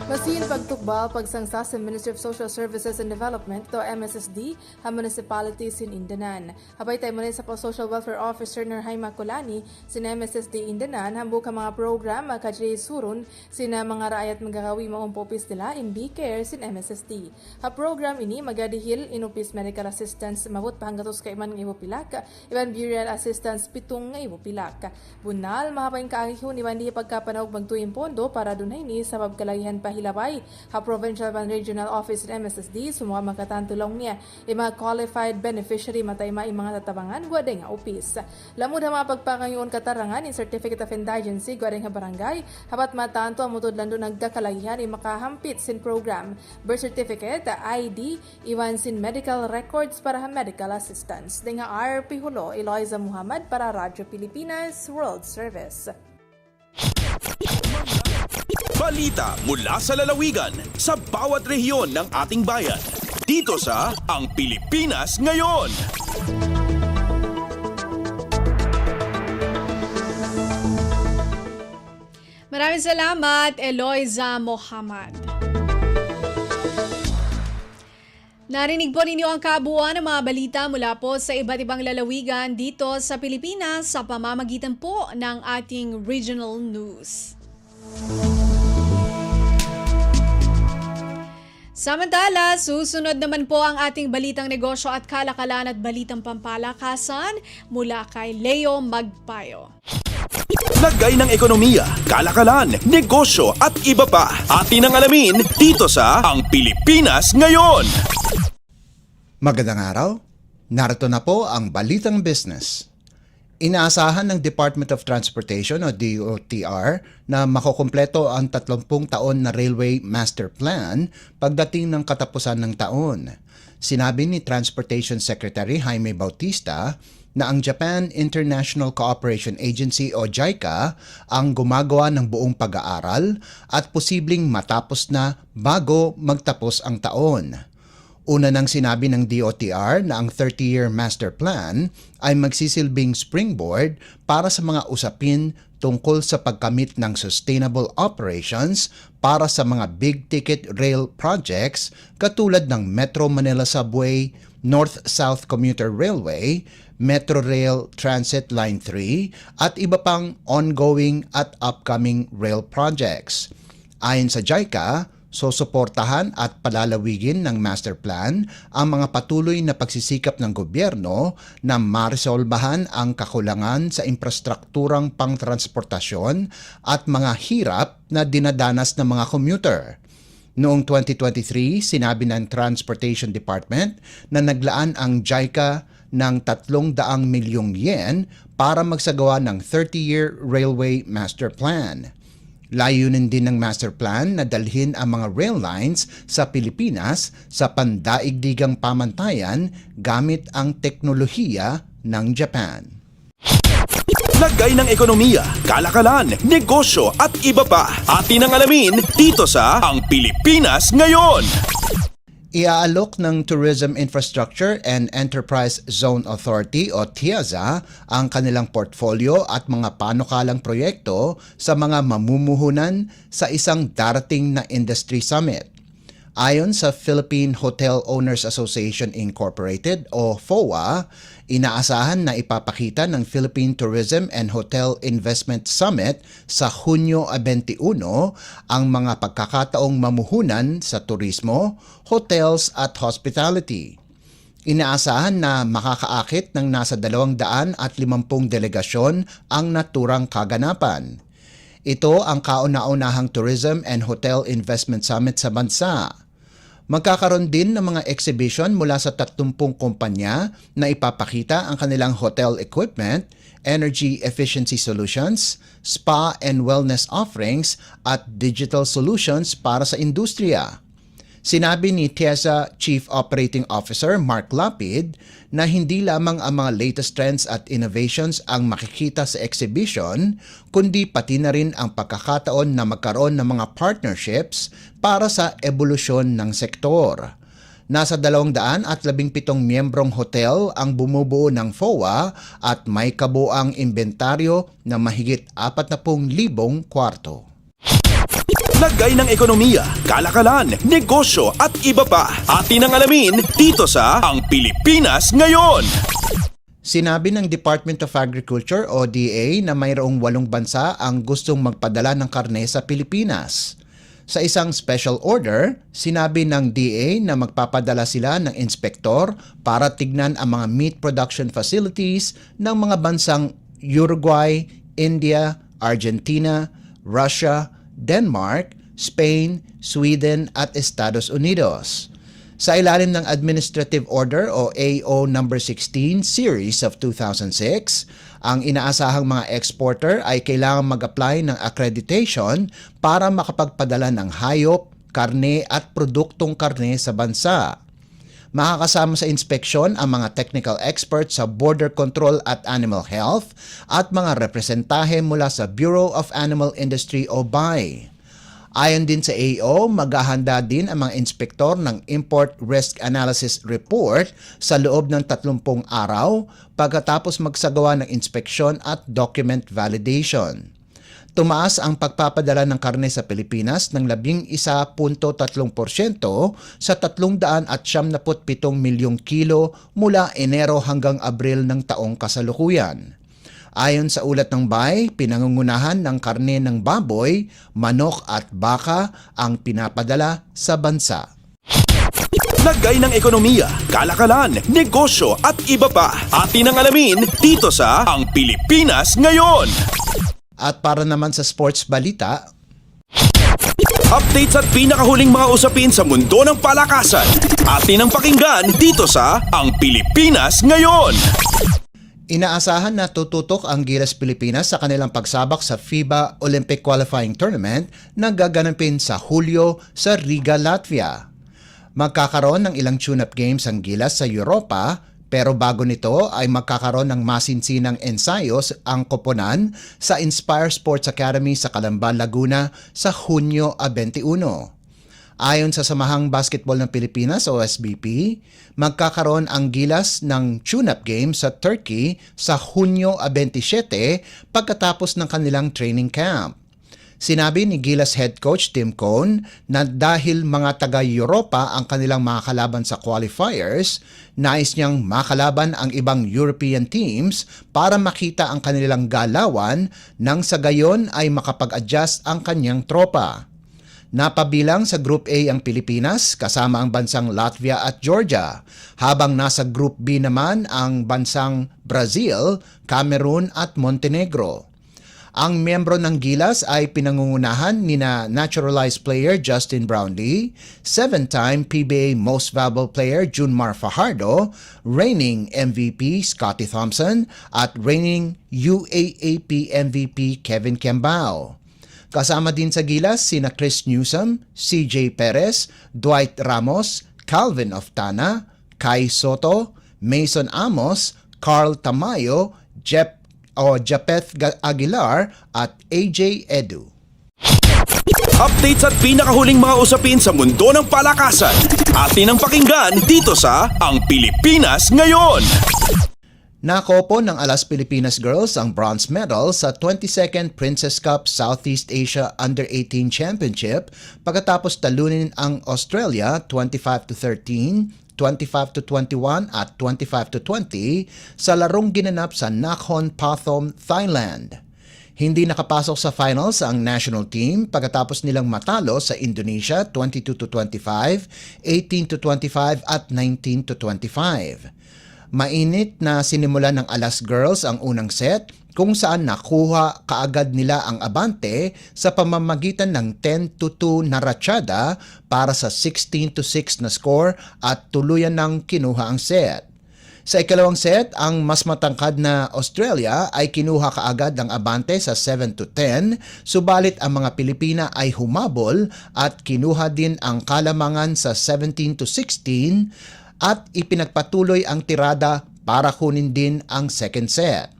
Basin pagtukba pagsangsa sa Ministry of Social Services and Development o MSSD ha municipalities in Indanan. Habay tayo muna sa Social Welfare Officer Nerhaima Colani sina MSSD Indanan hambu ka mga program kadri surun sina mga raayat magagawi maong popis nila in B-Care sin MSSD. Ha program ini magadihil inupis medical assistance mabot pahanggatos ka iman ng ibupilak, iban burial assistance pitong ng ibupilak. Bunal mahapain kaangihon iban di pagkapanaog magtuing pondo para dunay ni sabab kalagihan pa hilabay ha provincial and regional office ng MSSD sumwa magkatantulong niya mga qualified beneficiary matay mga tatabangan guwade nga upis. Lamud ha mga pagpangayon katarangan in certificate of indigency guwade nga barangay habat matanto ang mutudlan do nagdakalagihan makahampit sin program birth certificate, ID, iwan sin medical records para ha medical assistance. Denga RP Hulo, Eloisa Muhammad para Radyo Pilipinas World Service. Balita mula sa lalawigan sa bawat rehiyon ng ating bayan. Dito sa Ang Pilipinas Ngayon. Maraming salamat, Eloisa Muhammad. Narinig po ninyo ang kabuuan ng mga balita mula po sa iba't ibang lalawigan dito sa Pilipinas sa pamamagitan po ng ating regional news. Samantala, susunod naman po ang ating balitang negosyo at kalakalan at balitang pampalakasan mula kay Leo Magpayo. Lagay ng ekonomiya, kalakalan, negosyo at iba pa. Atin ang alamin dito sa Ang Pilipinas Ngayon. Magandang araw. Narito na po ang Balitang Business. Inaasahan ng Department of Transportation o DOTR na makukumpleto ang 30 taon na Railway Master Plan pagdating ng katapusan ng taon. Sinabi ni Transportation Secretary Jaime Bautista na ang Japan International Cooperation Agency o JICA ang gumagawa ng buong pag-aaral at posibleng matapos na bago magtapos ang taon. Una nang sinabi ng DOTR na ang 30-year master plan ay magsisilbing springboard para sa mga usapin tungkol sa pagkamit ng sustainable operations para sa mga big-ticket rail projects katulad ng Metro Manila Subway, North-South Commuter Railway, Metro Rail Transit Line 3 at iba pang ongoing at upcoming rail projects. Ayon sa JICA, susuportahan at palalawigin ng master plan ang mga patuloy na pagsisikap ng gobyerno na maresolbahan ang kakulangan sa infrastrukturang pangtransportasyon at mga hirap na dinadanas ng mga commuter. Noong 2023, sinabi ng Transportation Department na naglaan ang JICA ng 300 milyong yen para magsagawa ng 30-year Railway Master Plan. Layunin din ng master plan na dalhin ang mga rail lines sa Pilipinas sa pandaigdigang pamantayan gamit ang teknolohiya ng Japan. Lagay ng ekonomiya, kalakalan, negosyo at iba pa. Atin ang alamin dito sa Ang Pilipinas Ngayon. Iaalok ng Tourism Infrastructure and Enterprise Zone Authority o TIAZA ang kanilang portfolio at mga panukalang proyekto sa mga mamumuhunan sa isang darating na industry summit. Ayon sa Philippine Hotel Owners Association Incorporated o FOA, inaasahan na ipapakita ng Philippine Tourism and Hotel Investment Summit sa Hunyo 21 ang mga pagkakataong mamuhunan sa turismo, hotels at hospitality. Inaasahan na makakaakit ng nasa 250 delegasyon ang naturang kaganapan. Ito ang kauna-unahang Tourism and Hotel Investment Summit sa bansa. Magkakaroon din ng mga exhibition mula sa 30 kumpanya na ipapakita ang kanilang hotel equipment, energy efficiency solutions, spa and wellness offerings at digital solutions para sa industriya. Sinabi ni TIAZA Chief Operating Officer Mark Lapid na hindi lamang ang mga latest trends at innovations ang makikita sa exhibition, kundi pati na rin ang pagkakataon na magkaroon ng mga partnerships para sa ebolusyon ng sektor. Nasa 217 miyembrong hotel ang bumubuo ng FOA at may kabuang inventaryo na mahigit 40,000 kwarto. Lagay ng ekonomiya, kalakalan, negosyo at iba pa. Atin ang alamin dito sa Ang Pilipinas Ngayon. Sinabi ng Department of Agriculture o DA na mayroong 8 bansa ang gustong magpadala ng karne sa Pilipinas. Sa isang special order, sinabi ng DA na magpapadala sila ng inspektor para tignan ang mga meat production facilities ng mga bansang Uruguay, India, Argentina, Russia, Denmark, Spain, Sweden at Estados Unidos. Sa ilalim ng Administrative Order o AO number 16 series of 2006, ang inaasahang mga exporter ay kailangang mag-apply ng accreditation para makapagpadala ng hayop, karne at produktong karne sa bansa. Makakasama sa inspeksyon ang mga technical experts sa border control at animal health at mga representahe mula sa Bureau of Animal Industry o BAI. Ayon din sa AO, maghahanda din ang mga inspektor ng Import Risk Analysis Report sa loob ng 30 araw pagkatapos magsagawa ng inspeksyon at document validation. Tumaas ang pagpapadala ng karne sa Pilipinas ng 11.3% sa 377 milyong kilo mula Enero hanggang Abril ng taong kasalukuyan. Ayon sa ulat ng BAI, pinangungunahan ng karne ng baboy, manok at baka ang pinapadala sa bansa. Lagay ng ekonomiya, kalakalan, negosyo at iba pa. Atin ang alamin dito sa Ang Pilipinas Ngayon. At para naman sa sports balita, Updates at pinakahuling mga usapin sa mundo ng palakasan. Atin ang pakinggan dito sa Ang Pilipinas Ngayon. inaasahan na tututok ang Gilas Pilipinas sa kanilang pagsabak sa FIBA Olympic Qualifying Tournament na gaganapin sa Hulyo sa Riga, Latvia. Magkakaroon ng ilang tune-up games ang Gilas sa Europa, pero bago nito ay magkakaroon ng masinsinang ensayos ang koponan sa Inspire Sports Academy sa Calamba, Laguna sa Hunyo 21. Ayon sa Samahang Basketball ng Pilipinas o SBP, magkakaroon ang Gilas ng tune-up game sa Turkey sa Hunyo 27 pagkatapos ng kanilang training camp. Sinabi ni Gilas head coach Tim Cone na dahil mga taga-Europa ang kanilang mga kalaban sa qualifiers, nais niyang makalaban ang ibang European teams para makita ang kanilang galawan nang sa gayon ay makapag-adjust ang kanyang tropa. Napabilang sa Group A ang Pilipinas kasama ang bansang Latvia at Georgia, habang nasa Group B naman ang bansang Brazil, Cameroon at Montenegro. Ang miyembro ng Gilas ay pinangungunahan nina naturalized player Justin Brownlee, 7-time PBA Most Valuable Player Junmar Fajardo, reigning MVP Scottie Thompson at reigning UAAP MVP Kevin Kembao. Kasama din sa Gilas sina Chris Newsom, CJ Perez, Dwight Ramos, Calvin Oftana, Kai Soto, Mason Amos, Carl Tamayo, Japeth Aguilar at AJ Edu. Updates at pinakahuling mga usapin sa mundo ng palakasan. Atin ang pakinggan dito sa Ang Pilipinas Ngayon. Nakopo ng Alas Pilipinas Girls ang bronze medal sa 22nd Princess Cup Southeast Asia Under-18 Championship pagkatapos talunin ang Australia 25-13, 25-21 at 25-20 sa larong ginanap sa Nakhon Pathom, Thailand. Hindi nakapasok sa finals ang national team pagkatapos nilang matalo sa Indonesia 22-25, 18-25 at 19-25. Mainit na sinimulan ng Alas Girls ang unang set kung saan nakuha kaagad nila ang abante sa pamamagitan ng 10-2 na ratsyada para sa 16-6 na score at tuluyan ng kinuha ang set. Sa ikalawang set, ang mas matangkad na Australia ay kinuha kaagad ang abante sa 7-10, subalit ang mga Pilipina ay humabol at kinuha din ang kalamangan sa 17-16 at ipinagpatuloy ang tirada para kunin din ang second set.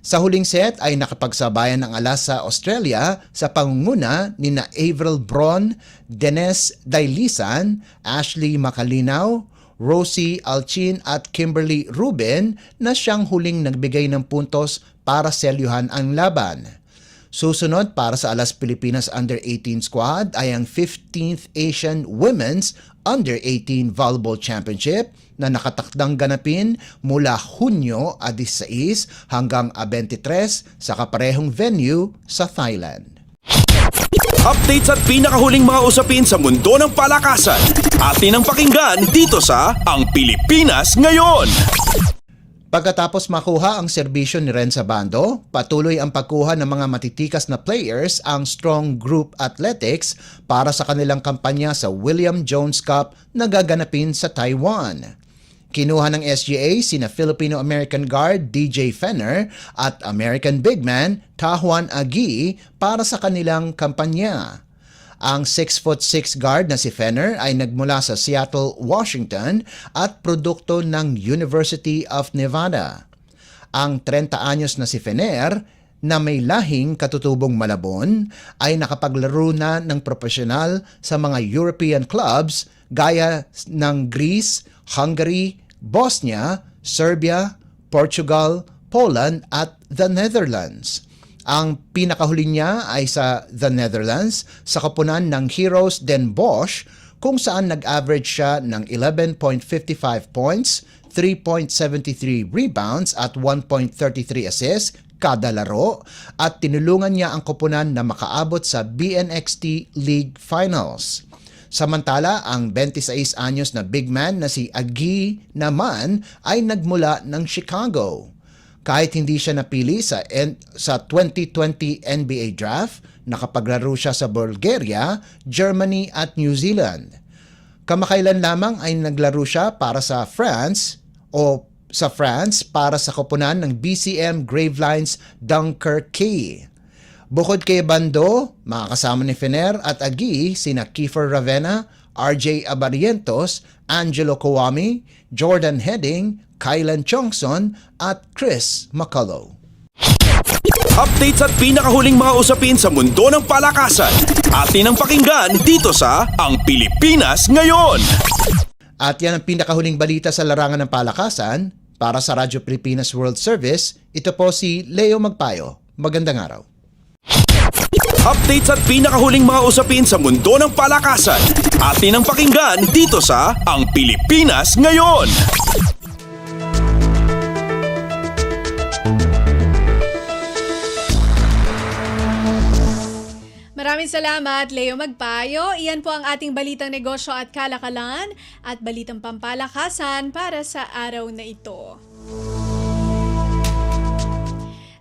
Sa huling set ay nakapagsabayan ang Alas sa Australia sa pangunguna nina Avril Bron, Dennis Dailisan, Ashley Macalinaw, Rosie Alchin at Kimberly Ruben na siyang huling nagbigay ng puntos para selyuhan ang laban. Susunod para sa Alas Pilipinas Under-18 squad ay ang 15th Asian Women's Under-18 Volleyball Championship na nakatakdang ganapin mula Hunyo 16 hanggang 23 sa kaparehong venue sa Thailand. Updates at pinakahuling mga usapin sa mundo ng palakasan. Atin ang pakinggan dito sa Ang Pilipinas Ngayon. Pagkatapos makuha ang serbisyo ni Renza Bando, patuloy ang pagkuha ng mga matitikas na players ang Strong Group Athletics para sa kanilang kampanya sa William Jones Cup na gaganapin sa Taiwan. Kinuha ng SGA sina Filipino-American guard DJ Fenner at American big man Tahuan Agi para sa kanilang kampanya. Ang 6'6" guard na si Fenner ay nagmula sa Seattle, Washington at produkto ng University of Nevada. Ang 30 anyos na si Fenner, na may lahing katutubong Malabon, ay nakapaglaro na ng profesional sa mga European clubs gaya ng Greece, Hungary, Bosnia, Serbia, Portugal, Poland at the Netherlands. Ang pinakahuli niya ay sa The Netherlands sa koponan ng Heroes Den Bosch kung saan nag-average siya ng 11.55 points, 3.73 rebounds at 1.33 assists kada laro at tinulungan niya ang koponan na makaabot sa BNXT League Finals. Samantala, ang 26 anyos na big man na si Agi naman ay nagmula ng Chicago. Kahit hindi siya napili sa 2020 NBA Draft, nakapaglaro siya sa Bulgaria, Germany at New Zealand. Kamakailan lamang ay naglaro siya para sa France para sa koponan ng BCM Gravelines Dunkerque. Bukod kay Bando, makakasama ni Fenner at Agi sina Kiefer Ravena, RJ Abarientos, Angelo Kawami, Jordan Heading, Kylan Chongson at Chris McCullough. Updates at pinakahuling mga usapin sa mundo ng palakasan. Atin ang pakinggan dito sa Ang Pilipinas Ngayon. At yan ang pinakahuling balita sa larangan ng palakasan. Para sa Radyo Pilipinas World Service, ito po si Leo Magpayo. Magandang araw. Updates at pinakahuling mga usapin sa mundo ng palakasan. Atin ang pakinggan dito sa Ang Pilipinas Ngayon. Maraming salamat, Leo Magpayo. Iyan po ang ating balitang negosyo at kalakalan at balitang pampalakasan para sa araw na ito.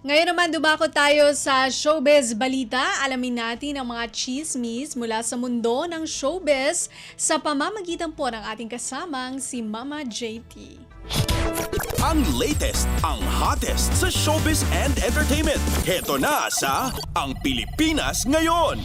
Ngayon naman dumako tayo sa showbiz balita. Alamin natin ang mga chismis mula sa mundo ng showbiz sa pamamagitan po ng ating kasamang si Mama JT. Ang latest, ang hottest sa showbiz and entertainment. Heto na sa Ang Pilipinas Ngayon.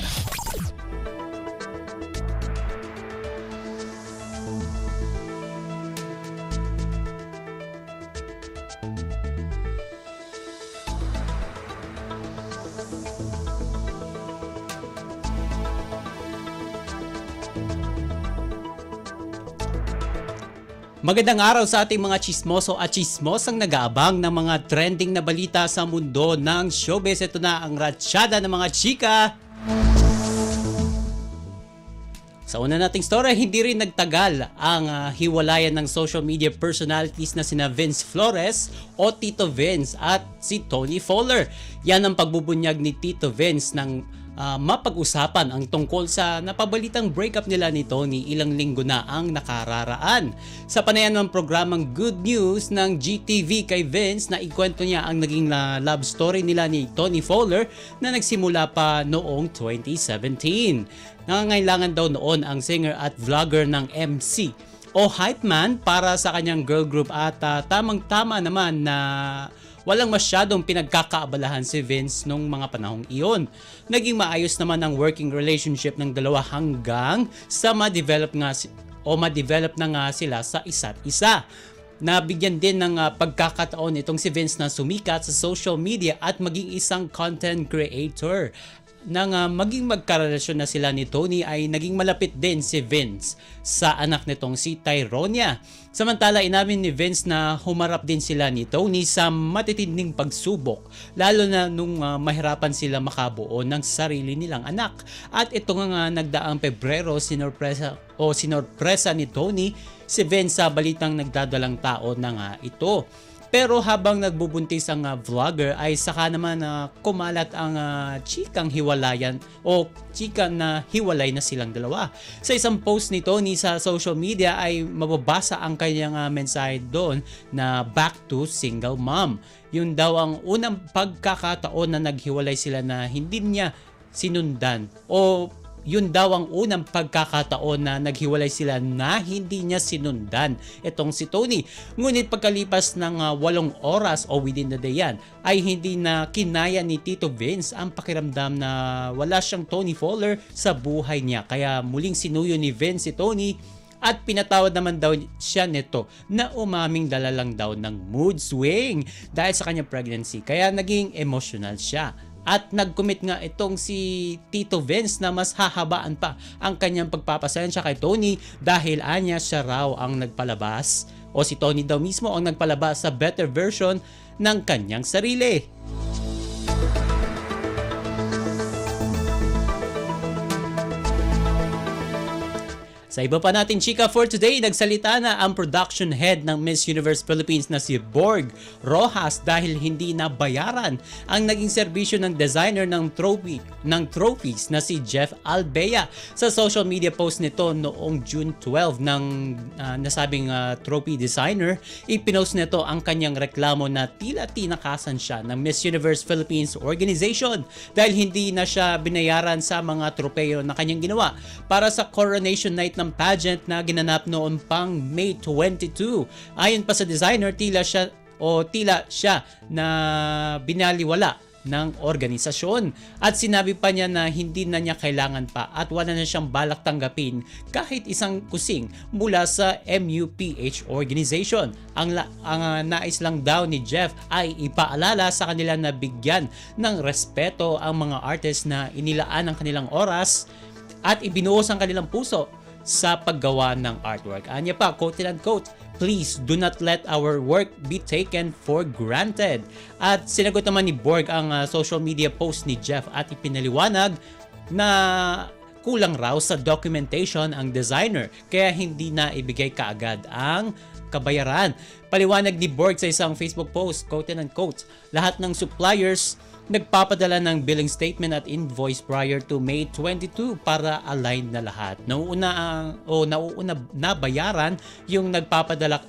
Magandang araw sa ating mga chismoso at chismosang nag-aabang ng mga trending na balita sa mundo ng showbiz. Ito na ang ratsyada ng mga chika. Sa una nating story, hindi rin nagtagal ang hiwalayan ng social media personalities na sina Vince Flores o Tito Vince at si Tony Fowler. Yan ang pagbubunyag ni Tito Vince ng mapag-usapan ang tungkol sa napabalitang breakup nila ni Tony ilang linggo na ang nakararaan. Sa panayan ng programang Good News ng GTV kay Vince na ikwento niya ang naging love story nila ni Tony Fowler na nagsimula pa noong 2017. Nangangailangan daw noon ang singer at vlogger ng MC o hype man para sa kanyang girl group at tamang-tama naman na walang masyadong pinagkakaabalahan si Vince nung mga panahong iyon. Naging maayos naman ang working relationship ng dalawa hanggang sa ma-develop na nga sila sa isa't isa. Nabigyan din ng pagkakataon itong si Vince na sumikat sa social media at maging isang content creator. Nang maging magkarelasyon na sila ni Tony ay naging malapit din si Vince sa anak nitong si Tyronia. Samantala inamin ni Vince na humarap din sila ni Tony sa matitinding pagsubok lalo na nung mahirapan sila makabuo ng sarili nilang anak. At ito nga nagdaang Pebrero sinorpresa ni Tony si Vince sa balitang nagdadalang tao na nga ito. Pero habang nagbubuntis ang vlogger ay saka naman kumalat ang chikang hiwalayan o chika na hiwalay na silang dalawa. Sa isang post ni Tony sa social media ay mababasa ang kanyang mensahe doon na back to single mom. Yun daw ang unang pagkakataon na naghiwalay sila na hindi niya sinundan o yun daw ang unang pagkakataon na naghiwalay sila na hindi niya sinundan itong si Tony. Ngunit pagkalipas ng 8 oras o within the day yan, ay hindi na kinaya ni Tito Vince ang pakiramdam na wala siyang Tony Fowler sa buhay niya. Kaya muling sinuyo ni Vince si Tony at pinatawad naman daw siya nito na umaming dala lang daw ng mood swing dahil sa kanyang pregnancy. Kaya naging emotional siya. At nag-commit nga itong si Tito Vince na mas hahabaan pa ang kanyang pagpapasensya kay Tony dahil anya siya raw ang nagpalabas o si Tony daw mismo ang nagpalabas sa better version ng kanyang sarili. Sa iba pa natin chika for today, nagsalita na ang production head ng Miss Universe Philippines na si Borg Rojas dahil hindi nabayaran ang naging serbisyo ng designer ng trophies na si Jeff Albea. Sa social media post nito noong June 12 ng nasabing trophy designer, ipinost nito ang kanyang reklamo na tila tinakasan siya ng Miss Universe Philippines organization dahil hindi na siya binayaran sa mga tropeyo na kanyang ginawa para sa coronation night ng pageant na ginanap noon pang May 22. Ayon pa sa designer, tila siya na binaliwala ng organisasyon at sinabi pa niya na hindi na niya kailangan pa at wala na siyang balak tanggapin kahit isang kusing mula sa MUPH organization. Ang nais lang daw ni Jeff ay ipaalala sa kanila na bigyan ng respeto ang mga artist na inilaan ang kanilang oras at ibinuhos ang kanilang puso sa paggawa ng artwork. Anya pa, quote and quote, "Please do not let our work be taken for granted." At sinagot naman ni Borg ang social media post ni Jeff at ipinaliwanag na kulang raw sa documentation ang designer kaya hindi na ibigay kaagad ang kabayaran. Paliwanag ni Borg sa isang Facebook post, quote and quote, "Lahat ng suppliers nagpapadala ng billing statement at invoice prior to May 22 para align na lahat. Nauuna bayaran yung nagpapadala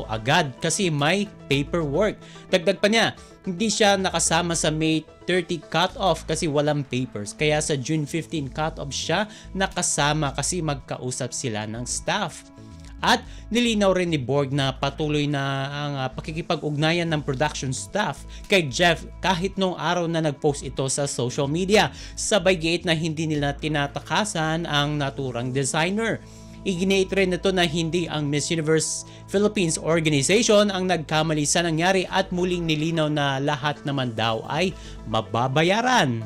agad kasi may paperwork." Dagdag pa niya, hindi siya nakasama sa May 30 cut-off kasi walang papers. Kaya sa June 15 cut-off siya nakasama kasi magkausap sila ng staff. At nilinaw rin ni Borg na patuloy na ang pakikipag-ugnayan ng production staff kay Jeff kahit nung araw na nag-post ito sa social media. Sabay giit na hindi nila tinatakasan ang naturang designer. Iginate rin nito na hindi ang Miss Universe Philippines organization ang nagkamali sa nangyari at muling nilinaw na lahat naman daw ay mababayaran.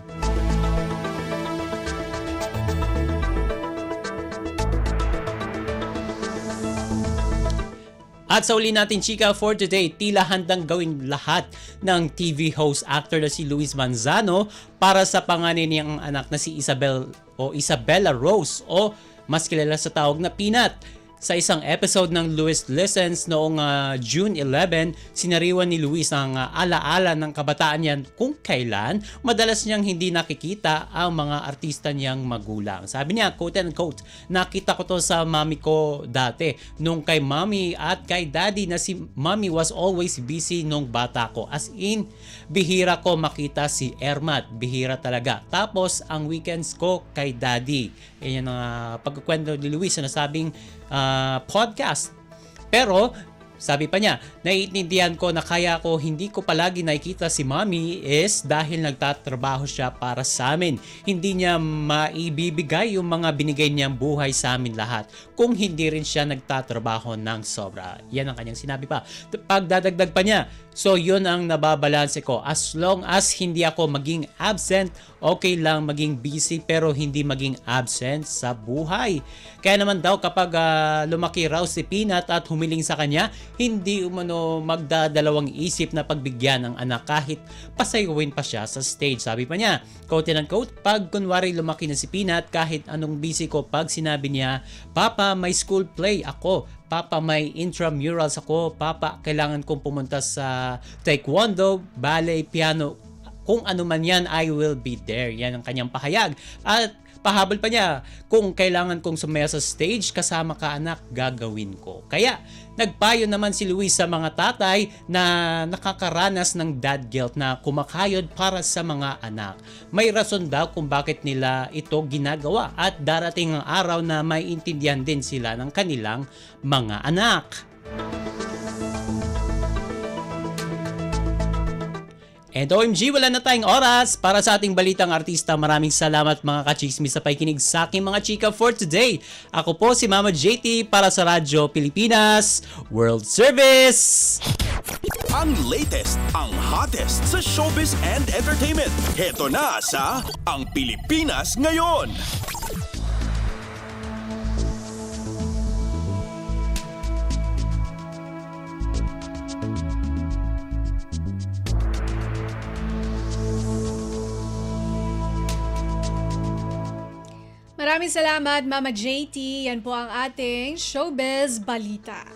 At sa uli natin chika for today, tila handang gawin lahat ng TV host actor na si Luis Manzano para sa panganay niyang anak na si Isabella Rose o mas kilala sa tawag na Peanut. Sa isang episode ng Luis Listens noong June 11, sinariwan ni Luis ang alaala ng kabataan niya kung kailan madalas niyang hindi nakikita ang mga artista niyang magulang. Sabi niya, quote and quote, "Nakita ko to sa mami ko dati nung kay mami at kay daddy na si mami was always busy nung bata ko. As in, bihira ko makita si Ermat. Bihira talaga. Tapos, ang weekends ko kay daddy." Yan ang pagkukwento ni Luis na sabing podcast. Pero sabi pa niya, "Naiintindihan ko na kaya ko hindi ko palagi nakikita si Mommy is dahil nagtatrabaho siya para sa amin. Hindi niya maibibigay yung mga binigay niyang buhay sa amin lahat kung hindi rin siya nagtatrabaho ng sobra." Yan ang kanyang sinabi pa. Pagdadagdag pa niya, "So yun ang nababalanse ko. As long as hindi ako maging absent, okay lang maging busy pero hindi maging absent sa buhay." Kaya naman daw kapag lumaki raw si Peanut at humiling sa kanya, hindi umano magdadalawang isip na pagbigyan ng anak kahit pasayawin pa siya sa stage. Sabi pa niya, quote and unquote, pag kunwari lumaki na si Peanut, kahit anong busy ko, pag sinabi niya, Papa, may school play ako, Papa, may intramurals ako, Papa, kailangan kong pumunta sa taekwondo, ballet, piano, kung ano man yan, I will be there. Yan ang kanyang pahayag. At pahabol pa niya, kung kailangan kong sumaya sa stage, kasama ka anak, gagawin ko. Kaya, nagpayo naman si Luis sa mga tatay na nakakaranas ng dad guilt na kumakayod para sa mga anak. May rason daw kung bakit nila ito ginagawa at darating ang araw na may intindihan din sila ng kanilang mga anak. And OMG, wala na tayong oras para sa ating balitang artista. Maraming salamat mga kachismis sa pakikinig sa aking mga chika for today. Ako po si Mama JT para sa Radyo Pilipinas World Service. Ang latest, ang hottest sa showbiz and entertainment. Heto na sa Ang Pilipinas Ngayon. Maraming salamat, Mama JT. Yan po ang ating Showbiz Balita.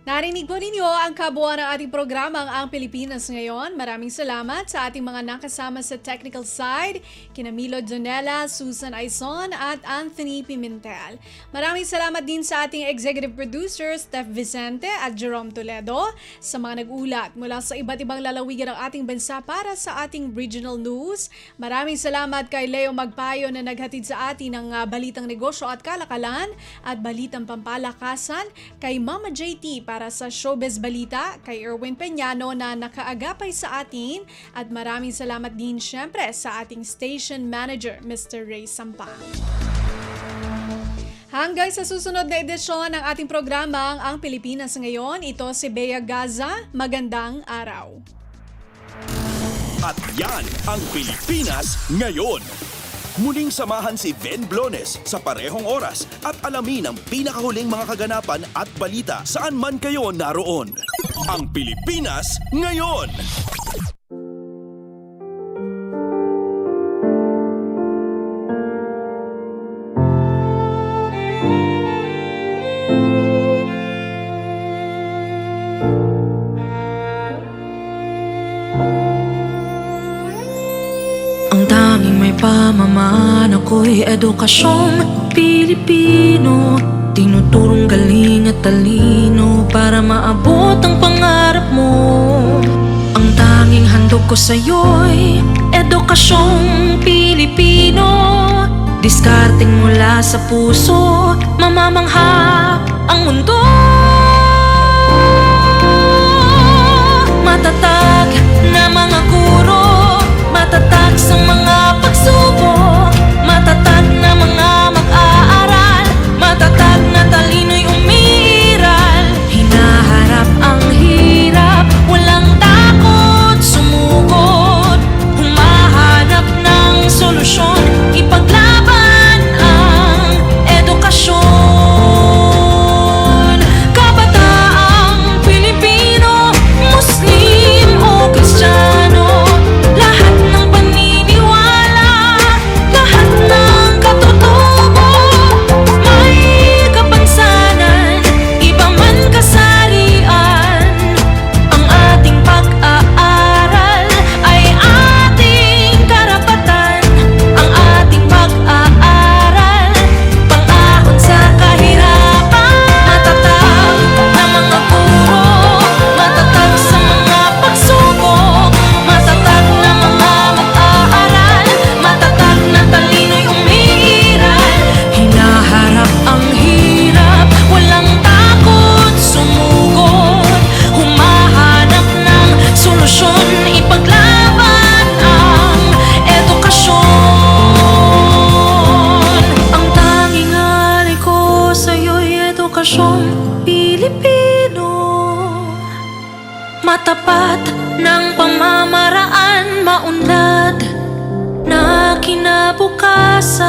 Narinig po ninyo ang kabuuan ng ating programang Ang Pilipinas Ngayon. Maraming salamat sa ating mga nakasama sa technical side, kina Milo Donella, Susan Aizon at Anthony Pimentel. Maraming salamat din sa ating executive producers, Steph Vicente at Jerome Toledo, sa mga nag-ulat mula sa iba't ibang lalawigan ng ating bansa para sa ating regional news. Maraming salamat kay Leo Magpayo na naghatid sa atin ng balitang negosyo at kalakalan at balitang pampalakasan, kay Mama JT para sa Showbiz Balita, kay Erwin Peñano na nakaagapay sa atin, at maraming salamat din syempre sa ating station manager, Mr. Ray Sampang. Hanggang sa susunod na edisyon ng ating programang Ang Pilipinas Ngayon, ito si Bea Gaza. Magandang araw. At yan ang Pilipinas Ngayon. Muling samahan si Ben Blones sa parehong oras at alamin ang pinakahuling mga kaganapan at balita saan man kayo naroon. Ang Pilipinas Ngayon! Pamaman ako'y edukasyong Pilipino, tinuturong galing at talino para maabot ang pangarap mo. Ang tanging handog ko sa'yo'y edukasyong Pilipino, diskarteng mula sa puso, mamamangha ang mundo. Matatag na mga guro, matatag sa mga pagsubok, matatag na mga mag-aaral, matatag na talino'y umiiral. Hinaharap ang hirap, walang takot sumugod, humahanap ng solusyon, ipaglaban ang edukasyon. Kabataang Pilipino, Muslim o Kristiyano, lahat ng paniniwala, lahat ng katutubo, may kapansanan, iba man kasarian. Ang ating pag-aaral ay ating karapatan, ang ating pag-aaral, pang-ahon sa kahirapan. Matatag na mga guro, matatag sa mga pagsubok, matatag na mga mag-aaral, matatag na talino'y umiiral. Hinaharap ang hirap, walang takot sumugod, humahanap ng solusyon, ipaglaban ang edukasyon. Ang tanging alay ko sa'yo'y edukasyong Pilipino, matapat ng pamamaraan, maunlad na kinabukasan.